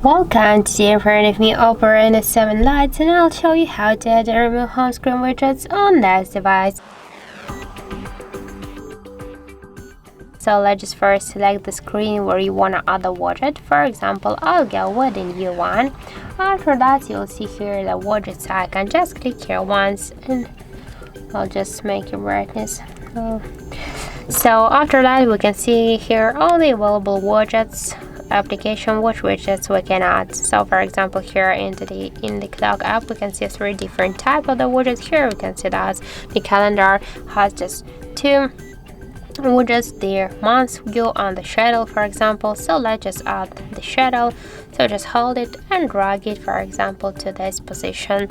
Welcome, today in front of me Oppo Reno 7 Lite, and I'll show you how to add and remove home screen widgets on this device. So let's just first select the screen where you want to add a widget. For example, I'll go with a new one. After that, you'll see here the widgets icon. Just click here once and I'll just make your brightness. So after that, we can see here all the available widgets application which widgets we can add. So for example, here in the clock app we can see 3 different type of the widgets. Here we can see that the calendar has just 2 widgets, the month view and the schedule, for example. So let's just add the schedule. So just hold it and drag it, for example, to this position.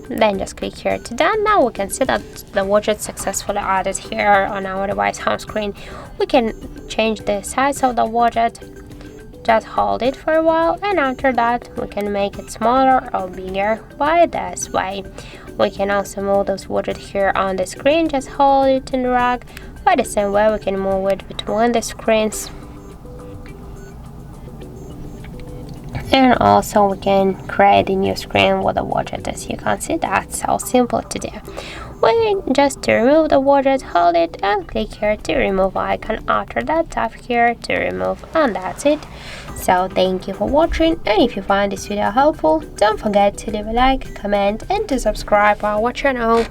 Then just click here to done. Now we can see that the widget successfully added here on our device home screen. We can change the size of the widget. Just hold it for a while, and after that we can make it smaller or bigger by this way. We can also move those widgets here on the screen. Just hold it and drag. By the same way we can move it between the screens. And also we can create a new screen with a widget. As you can see, that's so simple to do. Just to remove the widget, hold it and click here to remove icon. After that, tap here to remove, and that's it. So thank you for watching, and if you find this video helpful, don't forget to leave a like, comment and to subscribe our channel.